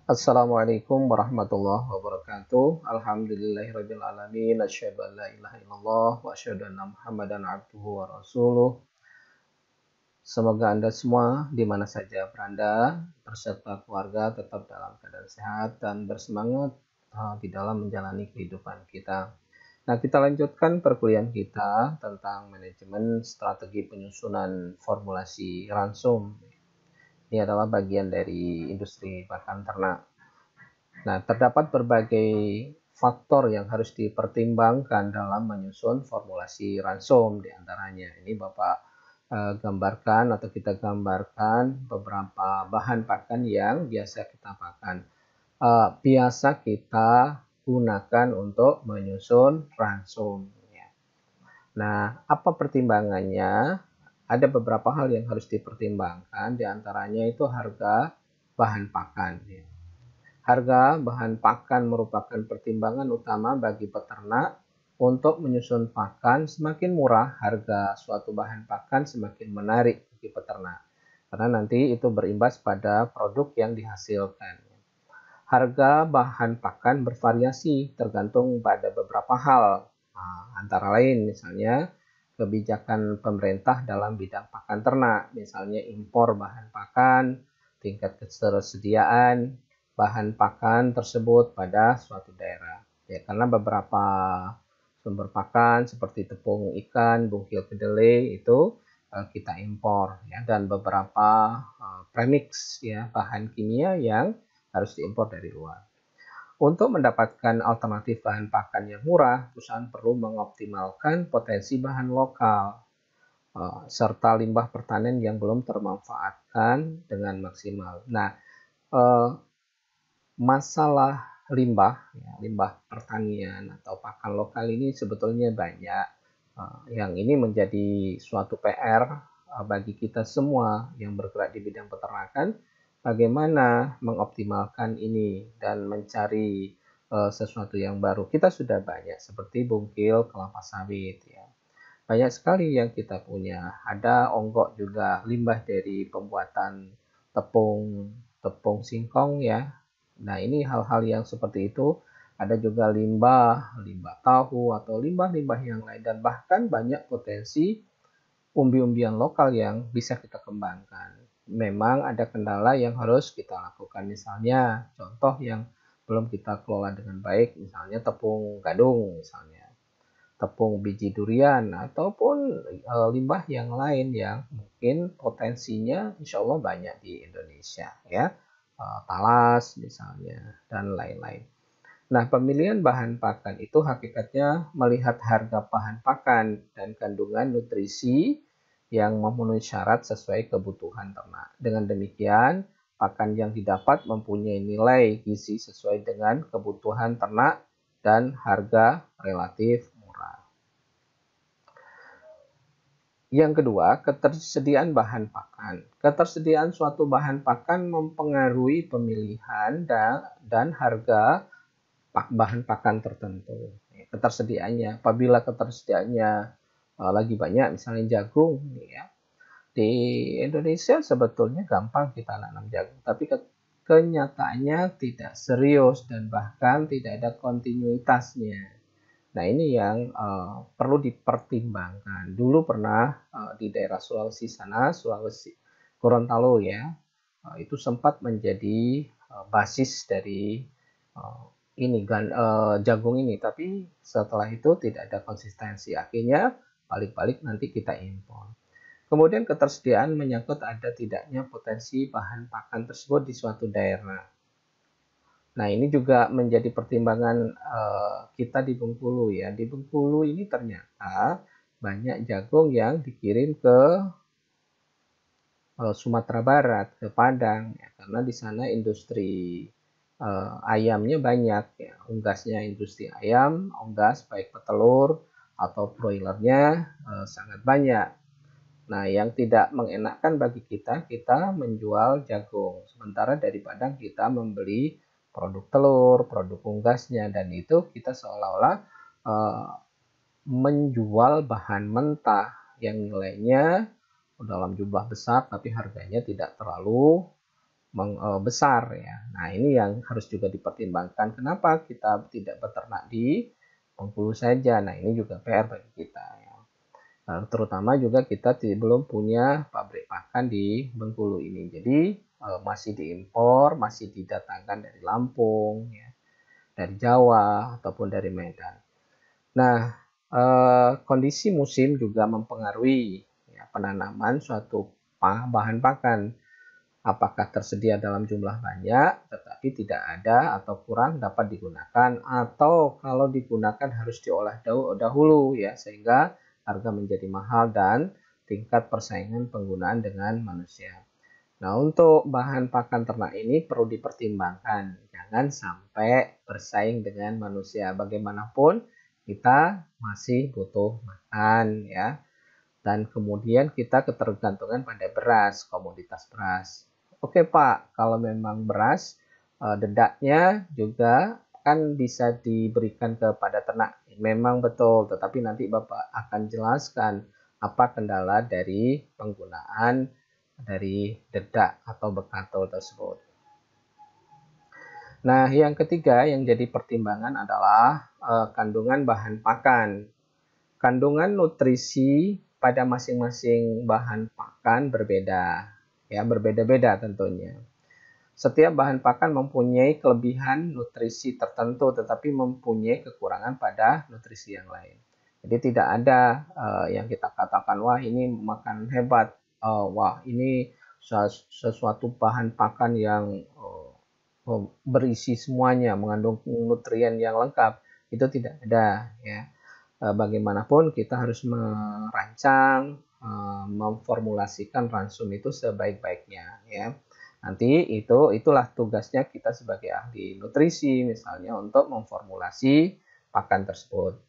Assalamualaikum warahmatullahi wabarakatuh. Alhamdulillahirabbil alamin. Asyhadu an la ilaha illallah wa asyhadu anna Muhammadan abduhu wa rasuluh. Semoga Anda semua di mana saja berada berserta keluarga tetap dalam keadaan sehat dan bersemangat di dalam menjalani kehidupan kita. Nah, kita lanjutkan perkuliahan kita tentang manajemen strategi penyusunan formulasi ransum. Ini adalah bagian dari industri pakan ternak. Nah, terdapat berbagai faktor yang harus dipertimbangkan dalam menyusun formulasi ransum. Di antaranya ini Bapak gambarkan atau kita gambarkan beberapa bahan pakan yang biasa kita pakan. Biasa kita gunakan untuk menyusun ransum. Nah, apa pertimbangannya? Ada beberapa hal yang harus dipertimbangkan, di antaranya itu harga bahan pakan. Harga bahan pakan merupakan pertimbangan utama bagi peternak untuk menyusun pakan. Semakin murah harga suatu bahan pakan, semakin menarik bagi peternak. Karena nanti itu berimbas pada produk yang dihasilkan. Harga bahan pakan bervariasi tergantung pada beberapa hal. Antara lain misalnya kebijakan pemerintah dalam bidang pakan ternak, misalnya impor bahan pakan, tingkat ketersediaan bahan pakan tersebut pada suatu daerah. Ya, karena beberapa sumber pakan seperti tepung ikan, bungkil kedelai itu kita impor, ya, dan beberapa premix, ya, bahan kimia yang harus diimpor dari luar. Untuk mendapatkan alternatif bahan pakan yang murah, perusahaan perlu mengoptimalkan potensi bahan lokal serta limbah pertanian yang belum termanfaatkan dengan maksimal. Nah, masalah limbah, ya, limbah pertanian atau pakan lokal ini sebetulnya banyak. Yang ini menjadi suatu PR bagi kita semua yang bergerak di bidang peternakan, bagaimana mengoptimalkan ini dan mencari sesuatu yang baru. Kita sudah banyak seperti bungkil kelapa sawit, ya. Banyak sekali yang kita punya. Ada onggok juga, limbah dari pembuatan tepung singkong, ya. Nah, ini hal-hal yang seperti itu. Ada juga limbah tahu atau limbah-limbah yang lain, dan bahkan banyak potensi umbi-umbian lokal yang bisa kita kembangkan. Memang ada kendala yang harus kita lakukan, misalnya contoh yang belum kita kelola dengan baik, misalnya tepung gadung, misalnya tepung biji durian, ataupun limbah yang lain yang mungkin potensinya insya Allah banyak di Indonesia, ya, talas misalnya, dan lain-lain. Nah, pemilihan bahan pakan itu hakikatnya melihat harga bahan pakan dan kandungan nutrisi yang memenuhi syarat sesuai kebutuhan ternak. Dengan demikian, pakan yang didapat mempunyai nilai gizi sesuai dengan kebutuhan ternak dan harga relatif murah. Yang kedua, ketersediaan bahan pakan. Ketersediaan suatu bahan pakan mempengaruhi pemilihan dan harga bahan pakan tertentu. Ketersediaannya, apabila ketersediaannya lagi banyak, misalnya jagung, ya, di Indonesia sebetulnya gampang kita nanam jagung, tapi kenyataannya tidak serius dan bahkan tidak ada kontinuitasnya. Nah, ini yang perlu dipertimbangkan. Dulu pernah di daerah Sulawesi sana, Sulawesi Gorontalo, ya, itu sempat menjadi basis dari jagung ini, tapi setelah itu tidak ada konsistensi. Akhirnya balik-balik nanti kita impor. Kemudian ketersediaan menyangkut ada tidaknya potensi bahan pakan tersebut di suatu daerah. Nah, ini juga menjadi pertimbangan kita di Bengkulu, ya. Di Bengkulu ini ternyata banyak jagung yang dikirim ke Sumatera Barat, ke Padang, ya, karena di sana industri ayamnya banyak, ya. Unggasnya industri ayam, unggas baik petelur atau broilernya sangat banyak. Nah, yang tidak mengenakan bagi kita menjual jagung. Sementara dari Padang kita membeli produk telur, produk unggasnya, dan itu kita seolah-olah menjual bahan mentah yang nilainya dalam jumlah besar tapi harganya tidak terlalu besar ya. Nah, ini yang harus juga dipertimbangkan. Kenapa kita tidak beternak di Bengkulu saja? Nah, ini juga PR bagi kita ya. Terutama juga kita belum punya pabrik pakan di Bengkulu ini. Jadi masih diimpor, masih didatangkan dari Lampung, ya, dari Jawa ataupun dari Medan. Nah, kondisi musim juga mempengaruhi ya, penanaman suatu bahan pakan. Apakah tersedia dalam jumlah banyak, tetapi tidak ada atau kurang dapat digunakan, atau kalau digunakan harus diolah dahulu ya, sehingga harga menjadi mahal dan tingkat persaingan penggunaan dengan manusia. Nah, untuk bahan pakan ternak ini perlu dipertimbangkan, jangan sampai bersaing dengan manusia. Bagaimanapun kita masih butuh makan ya. Dan kemudian kita ketergantungan pada beras, komoditas beras. Oke Pak, kalau memang beras, dedaknya juga kan bisa diberikan kepada ternak. Memang betul, tetapi nanti Bapak akan jelaskan apa kendala dari penggunaan dari dedak atau bekatul tersebut. Nah, yang ketiga yang jadi pertimbangan adalah kandungan bahan pakan. Kandungan nutrisi pada masing-masing bahan pakan berbeda, ya berbeda-beda tentunya. Setiap bahan pakan mempunyai kelebihan nutrisi tertentu, tetapi mempunyai kekurangan pada nutrisi yang lain. Jadi tidak ada yang kita katakan, wah ini makan hebat, wah ini sesuatu bahan pakan yang berisi semuanya, mengandung nutrien yang lengkap. Itu tidak ada, ya. Bagaimanapun kita harus merancang, memformulasikan ransum itu sebaik-baiknya ya. Nanti itulah tugasnya kita sebagai ahli nutrisi misalnya untuk memformulasi pakan tersebut.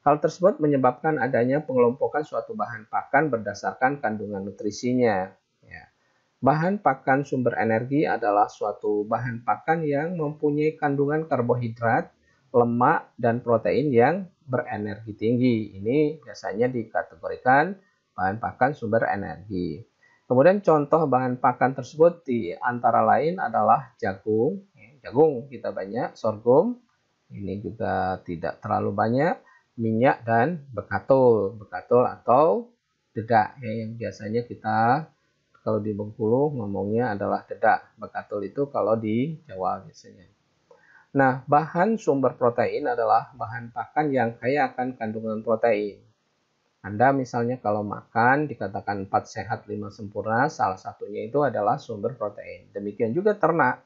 Hal tersebut menyebabkan adanya pengelompokan suatu bahan pakan berdasarkan kandungan nutrisinya ya. Bahan pakan sumber energi adalah suatu bahan pakan yang mempunyai kandungan karbohidrat, lemak, dan protein yang berenergi tinggi. Ini biasanya dikategorikan bahan pakan sumber energi. Kemudian contoh bahan pakan tersebut di antara lain adalah jagung. Jagung kita banyak, sorghum, ini juga tidak terlalu banyak, minyak, dan bekatul. Bekatul atau dedak ya, yang biasanya kita kalau di Bengkulu ngomongnya adalah dedak. Bekatul itu kalau di Jawa biasanya. Nah, bahan sumber protein adalah bahan pakan yang kaya akan kandungan protein. Anda misalnya kalau makan dikatakan 4 sehat 5 sempurna, salah satunya itu adalah sumber protein. Demikian juga ternak.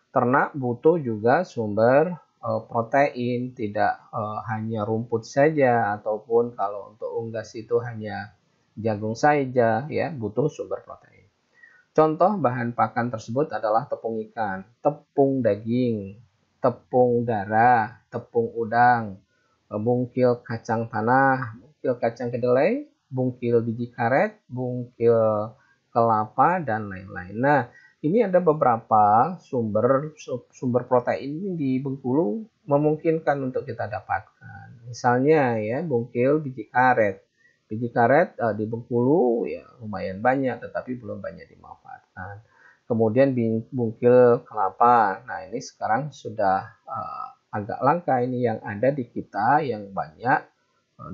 Ternak butuh juga sumber protein, tidak hanya rumput saja ataupun kalau untuk unggas itu hanya jagung saja ya, butuh sumber protein. Contoh bahan pakan tersebut adalah tepung ikan, tepung daging, tepung darah, tepung udang, bungkil kacang tanah, bungkil kacang kedelai, bungkil biji karet, bungkil kelapa, dan lain-lain. Nah, ini ada beberapa sumber protein di Bengkulu memungkinkan untuk kita dapatkan. Misalnya ya, bungkil biji karet. Biji karet di Bengkulu ya lumayan banyak, tetapi belum banyak dimanfaatkan. Kemudian bungkil kelapa. Nah, ini sekarang sudah agak langka, ini yang ada di kita yang banyak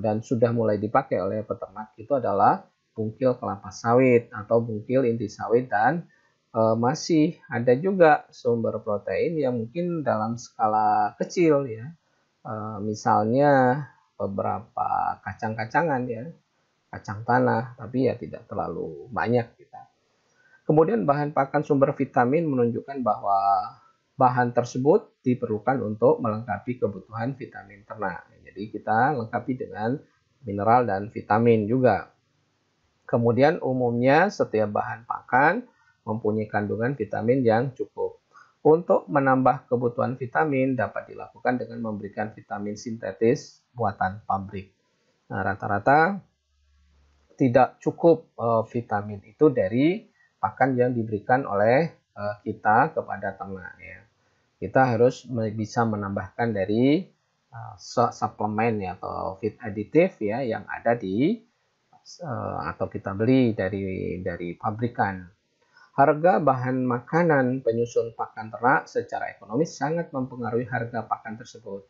dan sudah mulai dipakai oleh peternak itu adalah bungkil kelapa sawit atau bungkil inti sawit, dan masih ada juga sumber protein yang mungkin dalam skala kecil ya. Misalnya beberapa kacang-kacangan ya, kacang tanah, tapi ya tidak terlalu banyak kita. Kemudian bahan pakan sumber vitamin menunjukkan bahwa bahan tersebut diperlukan untuk melengkapi kebutuhan vitamin ternak. Jadi kita lengkapi dengan mineral dan vitamin juga. Kemudian umumnya setiap bahan pakan mempunyai kandungan vitamin yang cukup. Untuk menambah kebutuhan vitamin dapat dilakukan dengan memberikan vitamin sintetis buatan pabrik. Nah, rata-rata tidak cukup vitamin itu dari pakan yang diberikan oleh kita kepada ternak ya. Kita harus bisa menambahkan dari suplemen ya, atau feed additive ya yang ada di atau kita beli dari pabrikan. Harga bahan makanan penyusun pakan ternak secara ekonomis sangat mempengaruhi harga pakan tersebut.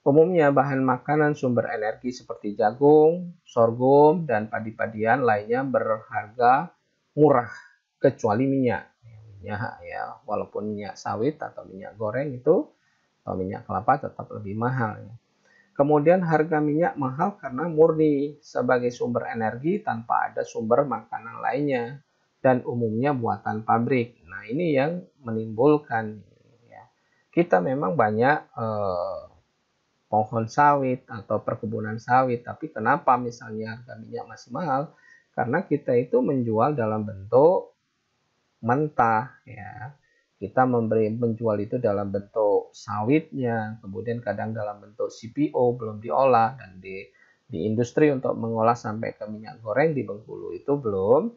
Umumnya bahan makanan sumber energi seperti jagung, sorghum, dan padi-padian lainnya berharga murah kecuali minyak. Minyak ya, walaupun minyak sawit atau minyak goreng itu atau minyak kelapa tetap lebih mahal. Kemudian harga minyak mahal karena murni sebagai sumber energi tanpa ada sumber makanan lainnya dan umumnya buatan pabrik. Nah, ini yang menimbulkan ya. Kita memang banyak pohon sawit atau perkebunan sawit, tapi kenapa misalnya harga minyak masih mahal? Karena kita itu menjual dalam bentuk mentah ya. Kita menjual itu dalam bentuk sawitnya, kemudian kadang dalam bentuk CPO belum diolah, dan di industri untuk mengolah sampai ke minyak goreng di Bengkulu itu belum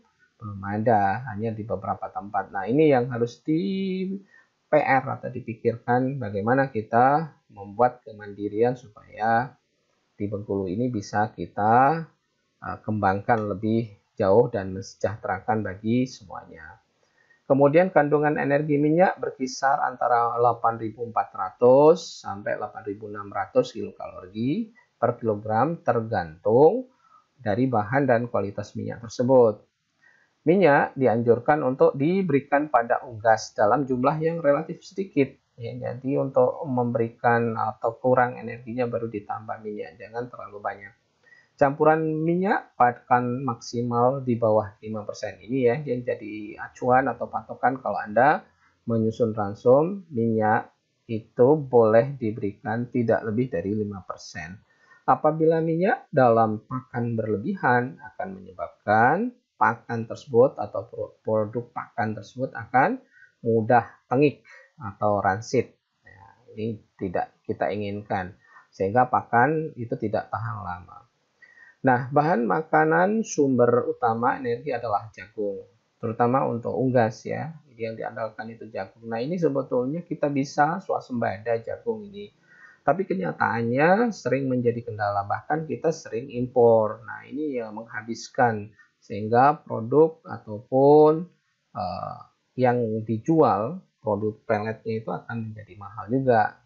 ada, hanya di beberapa tempat. Nah, ini yang harus di PR atau dipikirkan bagaimana kita membuat kemandirian supaya di Bengkulu ini bisa kita kembangkan lebih jauh dan mensejahterakan bagi semuanya. Kemudian kandungan energi minyak berkisar antara 8.400 sampai 8.600 kilokalori per kilogram tergantung dari bahan dan kualitas minyak tersebut. Minyak dianjurkan untuk diberikan pada unggas dalam jumlah yang relatif sedikit. Ya, jadi untuk memberikan atau kurang energinya baru ditambah minyak, jangan terlalu banyak. Campuran minyak pakan maksimal di bawah 5% ini ya yang jadi acuan atau patokan kalau Anda menyusun ransum minyak itu boleh diberikan tidak lebih dari 5%. Apabila minyak dalam pakan berlebihan akan menyebabkan pakan tersebut atau produk pakan tersebut akan mudah tengik atau ransit. Nah, ini tidak kita inginkan sehingga pakan itu tidak tahan lama. Nah, bahan makanan sumber utama energi adalah jagung, terutama untuk unggas ya. Yang diandalkan itu jagung. Nah, ini sebetulnya kita bisa swasembada jagung ini. Tapi kenyataannya sering menjadi kendala, bahkan kita sering impor. Nah, ini yang menghabiskan sehingga produk ataupun yang dijual produk pelletnya itu akan menjadi mahal juga.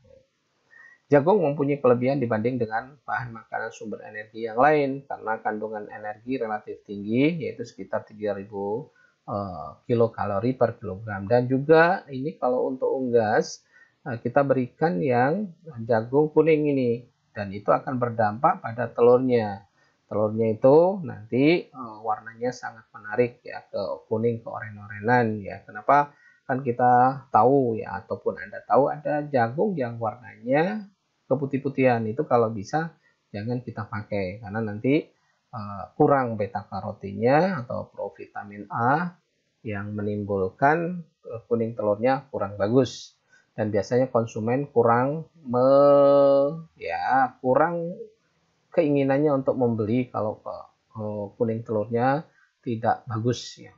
Jagung mempunyai kelebihan dibanding dengan bahan makanan sumber energi yang lain karena kandungan energi relatif tinggi yaitu sekitar 3.000 kilokalori per kilogram. Dan juga ini kalau untuk unggas kita berikan yang jagung kuning ini dan itu akan berdampak pada telurnya. Telurnya itu nanti warnanya sangat menarik ya, ke kuning ke oren-orenan ya. Kenapa? Kan kita tahu ya, ataupun Anda tahu ada jagung yang warnanya keputih-putihan, itu kalau bisa jangan kita pakai karena nanti kurang beta karotinnya atau provitamin A yang menimbulkan kuning telurnya kurang bagus dan biasanya konsumen kurang kurang keinginannya untuk membeli kalau kuning telurnya tidak bagus ya.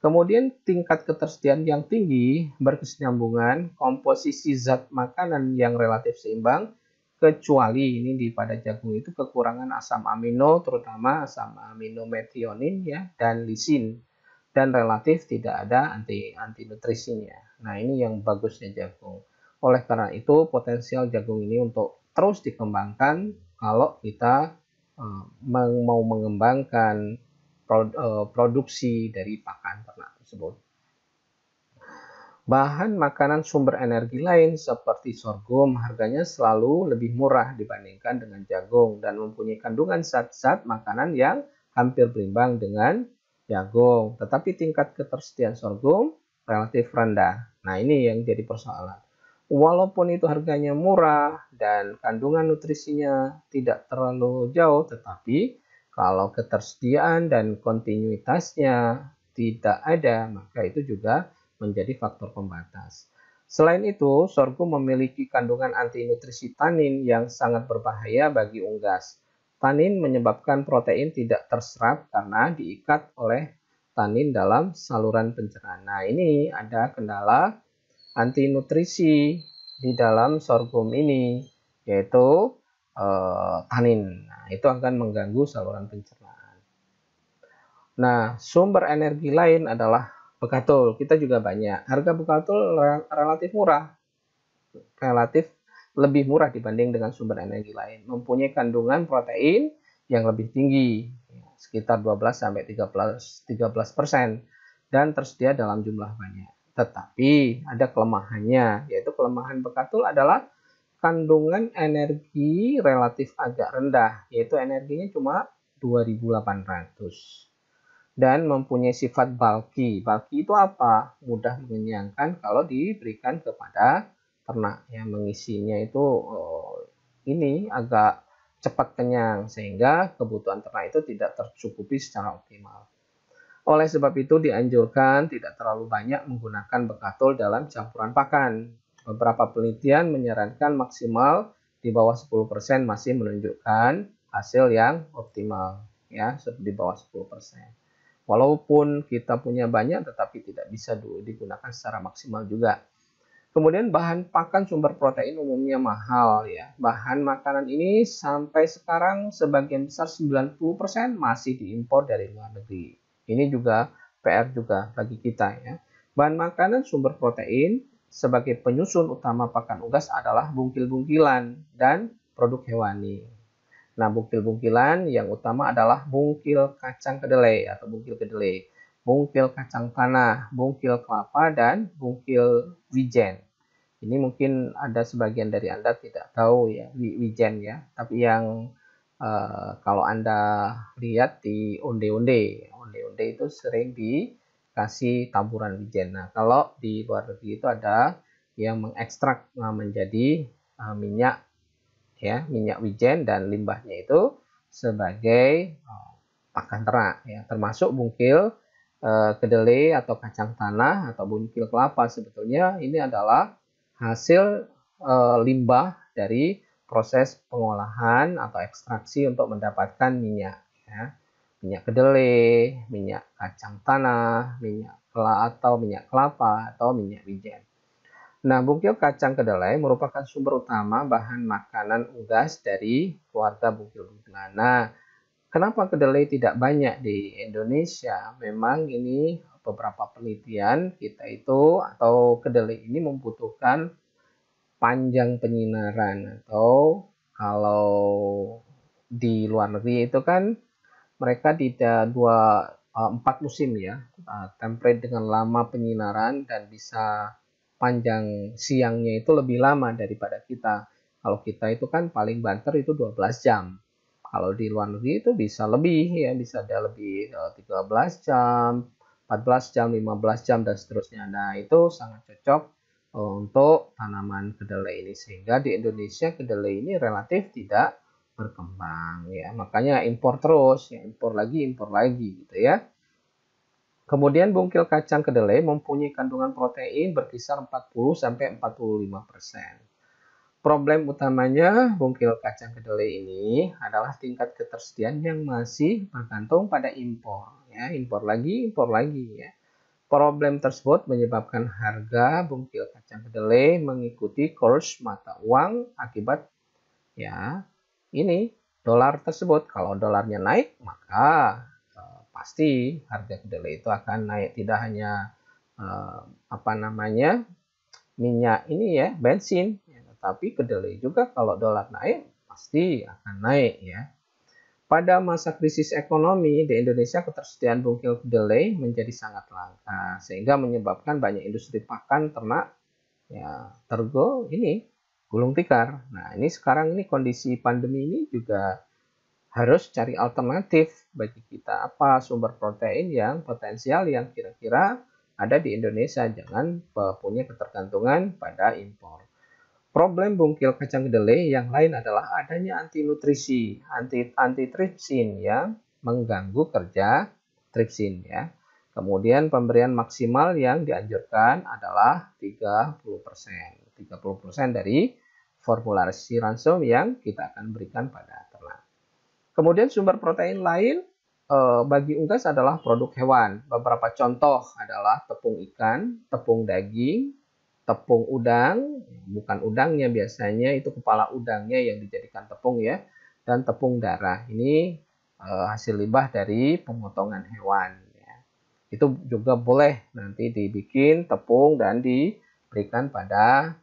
Kemudian tingkat ketersediaan yang tinggi berkesinambungan, komposisi zat makanan yang relatif seimbang, kecuali ini pada jagung itu kekurangan asam amino, terutama asam amino metionin ya dan lisin, dan relatif tidak ada anti nutrisinya. Nah, ini yang bagusnya jagung. Oleh karena itu potensial jagung ini untuk terus dikembangkan kalau kita mau mengembangkan produksi dari pakan ternak tersebut. Bahan makanan sumber energi lain seperti sorghum harganya selalu lebih murah dibandingkan dengan jagung dan mempunyai kandungan zat-zat makanan yang hampir berimbang dengan jagung. Tetapi tingkat ketersediaan sorghum relatif rendah. Nah, ini yang jadi persoalan. Walaupun itu harganya murah dan kandungan nutrisinya tidak terlalu jauh, tetapi kalau ketersediaan dan kontinuitasnya tidak ada, maka itu juga menjadi faktor pembatas. Selain itu, sorghum memiliki kandungan anti-nutrisi tanin yang sangat berbahaya bagi unggas. Tanin menyebabkan protein tidak terserap karena diikat oleh tanin dalam saluran pencernaan. Nah, ini ada kendala anti-nutrisi di dalam sorghum ini, yaitu tanin. Nah, itu akan mengganggu saluran pencernaan. Nah, sumber energi lain adalah Bekatul kita juga banyak. Harga bekatul relatif murah, relatif lebih murah dibanding dengan sumber energi lain. Mempunyai kandungan protein yang lebih tinggi, sekitar 12-13% dan tersedia dalam jumlah banyak. Tetapi ada kelemahannya, yaitu kelemahan bekatul adalah kandungan energi relatif agak rendah, yaitu energinya cuma 2800. Dan mempunyai sifat bulky. Bulky itu apa? Mudah mengenyangkan kalau diberikan kepada ternak. Yang mengisinya itu ini agak cepat kenyang, sehingga kebutuhan ternak itu tidak tercukupi secara optimal. Oleh sebab itu dianjurkan tidak terlalu banyak menggunakan bekatul dalam campuran pakan. Beberapa penelitian menyarankan maksimal di bawah 10% masih menunjukkan hasil yang optimal, ya, di bawah 10%. Walaupun kita punya banyak, tetapi tidak bisa digunakan secara maksimal juga. Kemudian bahan pakan sumber protein umumnya mahal, ya. Bahan makanan ini sampai sekarang sebagian besar 90% masih diimpor dari luar negeri. Ini juga PR juga bagi kita, ya. Bahan makanan sumber protein sebagai penyusun utama pakan unggas adalah bungkil-bungkilan dan produk hewani. Nah, bungkil-bungkilan yang utama adalah bungkil kacang kedelai atau bungkil kedelai, bungkil kacang tanah, bungkil kelapa, dan bungkil wijen. Ini mungkin ada sebagian dari Anda tidak tahu ya, wijen ya, tapi yang kalau Anda lihat di onde-onde itu sering dikasih taburan wijen. Nah, kalau di luar negeri itu ada yang mengekstrak menjadi minyak, ya, minyak wijen dan limbahnya itu sebagai pakan ternak, ya, termasuk bungkil kedelai atau kacang tanah atau bungkil kelapa. Sebetulnya ini adalah hasil limbah dari proses pengolahan atau ekstraksi untuk mendapatkan minyak, ya. Minyak kedelai, minyak kacang tanah, minyak atau minyak kelapa atau minyak wijen. Nah, bungkil kacang kedelai merupakan sumber utama bahan makanan unggas dari keluarga bungkil-bungkilan. Nah, kenapa kedelai tidak banyak di Indonesia? Memang ini beberapa penelitian kita itu atau kedelai ini membutuhkan panjang penyinaran, atau kalau di luar negeri itu kan mereka tidak 4 musim ya, template dengan lama penyinaran dan bisa panjang siangnya itu lebih lama daripada kita. Kalau kita itu kan paling banter itu 12 jam. Kalau di luar negeri itu bisa lebih ya, bisa ada lebih 13 jam, 14 jam, 15 jam dan seterusnya. Nah, itu sangat cocok untuk tanaman kedelai ini, sehingga di Indonesia kedelai ini relatif tidak berkembang ya. Makanya impor terus, ya, impor lagi gitu ya. Kemudian bungkil kacang kedelai mempunyai kandungan protein berkisar 40-45%. Problem utamanya bungkil kacang kedelai ini adalah tingkat ketersediaan yang masih bergantung pada impor, ya, impor lagi ya. Problem tersebut menyebabkan harga bungkil kacang kedelai mengikuti kurs mata uang akibat, ya, ini dolar tersebut. Kalau dolarnya naik, maka pasti harga kedelai itu akan naik. Tidak hanya minyak ini ya, bensin, ya, tetapi kedelai juga kalau dolar naik pasti akan naik ya. Pada masa krisis ekonomi di Indonesia, ketersediaan bungkil kedelai menjadi sangat langka, sehingga menyebabkan banyak industri pakan ternak ya gulung tikar. Nah, ini sekarang ini kondisi pandemi ini juga harus cari alternatif bagi kita, apa sumber protein yang potensial yang kira-kira ada di Indonesia, jangan punya ketergantungan pada impor. Problem bungkil kacang kedelai yang lain adalah adanya antinutrisi, antitripsin yang mengganggu kerja tripsin ya. Kemudian pemberian maksimal yang dianjurkan adalah 30%. 30% dari formulasi ransum yang kita akan berikan pada ternak. Kemudian sumber protein lain bagi unggas adalah produk hewan. Beberapa contoh adalah tepung ikan, tepung daging, tepung udang, bukan udangnya biasanya, itu kepala udangnya yang dijadikan tepung ya, dan tepung darah. Ini hasil limbah dari pemotongan hewan ya. Itu juga boleh nanti dibikin tepung dan diberikan pada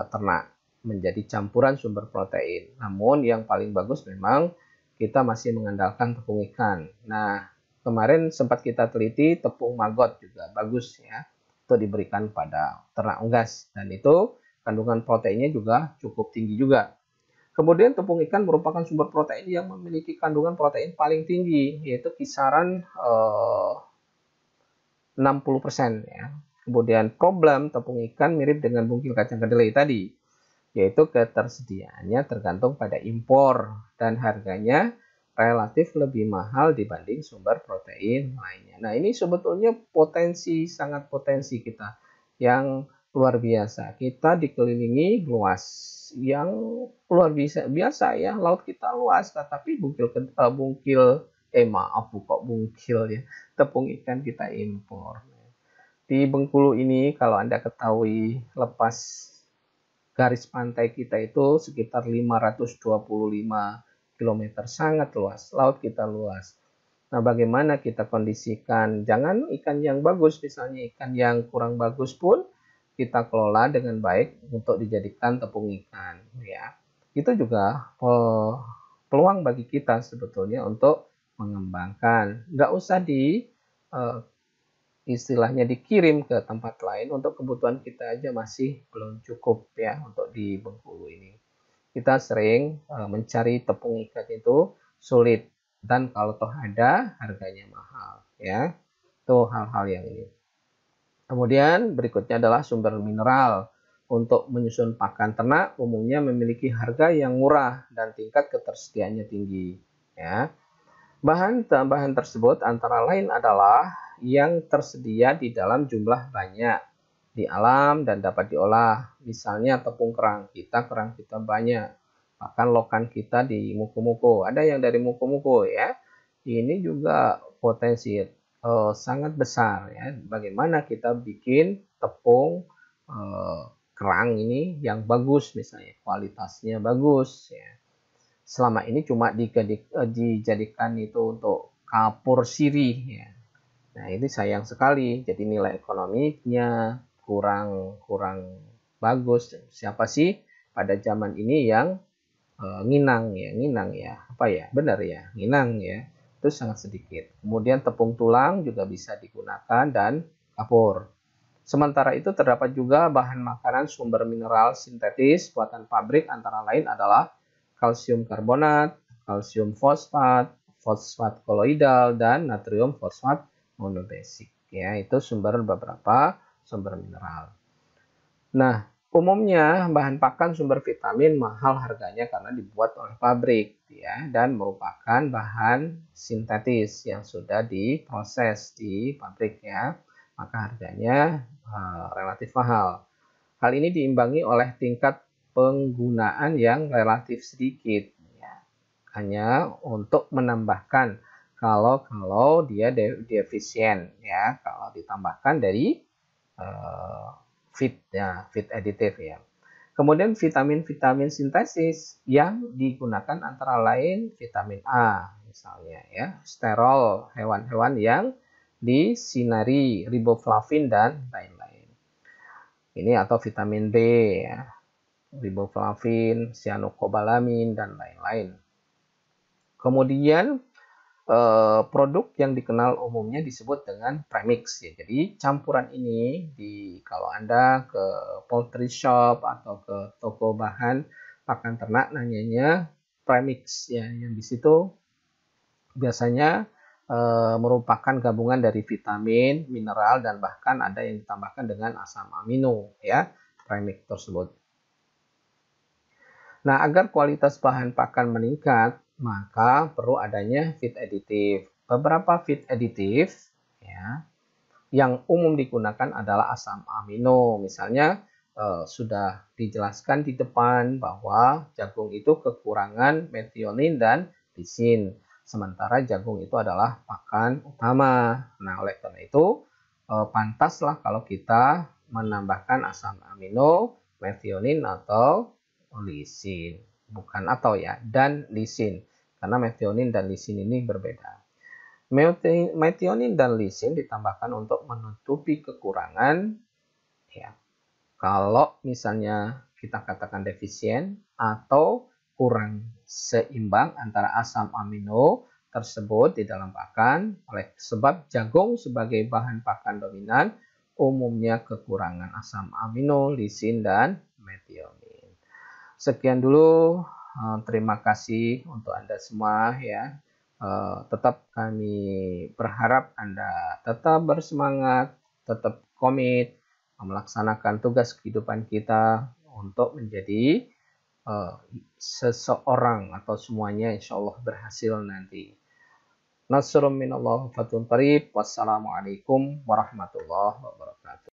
ternak menjadi campuran sumber protein. Namun yang paling bagus memang kita masih mengandalkan tepung ikan. Nah, kemarin sempat kita teliti tepung maggot juga bagus ya, itu diberikan pada ternak unggas dan itu kandungan proteinnya juga cukup tinggi juga. Kemudian tepung ikan merupakan sumber protein yang memiliki kandungan protein paling tinggi, yaitu kisaran 60% ya. Kemudian problem tepung ikan mirip dengan bungkil kacang kedelai tadi, yaitu ketersediaannya tergantung pada impor dan harganya relatif lebih mahal dibanding sumber protein lainnya. Nah, ini sebetulnya sangat potensi kita yang luar biasa. Kita dikelilingi luas yang luar biasa ya, laut kita luas, tetapi maaf kok bungkil ya, tepung ikan kita impor. Di Bengkulu ini kalau Anda ketahui lepas garis pantai kita itu sekitar 525 km, sangat luas, laut kita luas. Nah, bagaimana kita kondisikan? Jangan ikan yang bagus, misalnya ikan yang kurang bagus pun kita kelola dengan baik untuk dijadikan tepung ikan ya. Itu juga peluang bagi kita sebetulnya untuk mengembangkan. Nggak usah istilahnya dikirim ke tempat lain, untuk kebutuhan kita aja masih belum cukup ya untuk di Bengkulu ini. Kita sering mencari tepung ikan itu sulit dan kalau toh ada harganya mahal ya. Itu hal-hal yang ini. Kemudian berikutnya adalah sumber mineral. Untuk menyusun pakan ternak umumnya memiliki harga yang murah dan tingkat ketersediaannya tinggi ya. Bahan tambahan tersebut antara lain adalah yang tersedia di dalam jumlah banyak di alam dan dapat diolah. Misalnya tepung kerang kita banyak. Bahkan lokan kita di Muko-Muko. Ada yang dari Muko-Muko ya. Ini juga potensi sangat besar ya. Bagaimana kita bikin tepung kerang ini yang bagus, misalnya kualitasnya bagus ya. Selama ini cuma dijadikan itu untuk kapur sirih ya. Nah, ini sayang sekali. Jadi nilai ekonominya kurang bagus. Siapa sih pada zaman ini yang nginang ya, apa ya? Benar ya, nginang ya. Itu sangat sedikit. Kemudian tepung tulang juga bisa digunakan dan kapur. Sementara itu terdapat juga bahan makanan sumber mineral sintetis buatan pabrik antara lain adalah kalsium karbonat, kalsium fosfat, fosfat koloidal, dan natrium fosfat monobasic. Ya, itu beberapa sumber mineral. Nah, umumnya bahan pakan sumber vitamin mahal harganya karena dibuat oleh pabrik ya, dan merupakan bahan sintetis yang sudah diproses di pabrik ya. Maka harganya relatif mahal. Hal ini diimbangi oleh tingkat penggunaan yang relatif sedikit ya. Hanya untuk menambahkan kalau dia defisien ya, kalau ditambahkan dari feed additive ya. Kemudian vitamin sintesis yang digunakan antara lain vitamin A misalnya ya, sterol hewan-hewan yang disinari, riboflavin dan lain-lain. Ini atau vitamin B ya, riboflavin, cyanocobalamin dan lain-lain. Kemudian produk yang dikenal umumnya disebut dengan premix ya. Jadi campuran ini kalau Anda ke poultry shop atau ke toko bahan pakan ternak nanyanya premix ya, yang di situ biasanya merupakan gabungan dari vitamin, mineral, dan bahkan ada yang ditambahkan dengan asam amino ya, premix tersebut. Nah, agar kualitas bahan pakan meningkat, maka perlu adanya feed additive. Beberapa feed additive ya, yang umum digunakan adalah asam amino. Misalnya sudah dijelaskan di depan bahwa jagung itu kekurangan metionin dan lisin. Sementara jagung itu adalah pakan utama. Nah, oleh karena itu pantaslah kalau kita menambahkan asam amino, metionin atau lisin. Bukan atau ya, dan lisin. Karena metionin dan lisin ini berbeda. Metionin dan lisin ditambahkan untuk menutupi kekurangan, ya. Kalau misalnya kita katakan defisien atau kurang seimbang antara asam amino tersebut di dalam pakan, oleh sebab jagung sebagai bahan pakan dominan umumnya kekurangan asam amino, lisin, dan metionin. Sekian dulu, terima kasih untuk Anda semua ya. Tetap kami berharap Anda tetap bersemangat, tetap komit melaksanakan tugas kehidupan kita untuk menjadi seseorang atau semuanya insya Allah berhasil nanti. Nasrun minallah fatun qarib. Wassalamualaikum warahmatullahi wabarakatuh.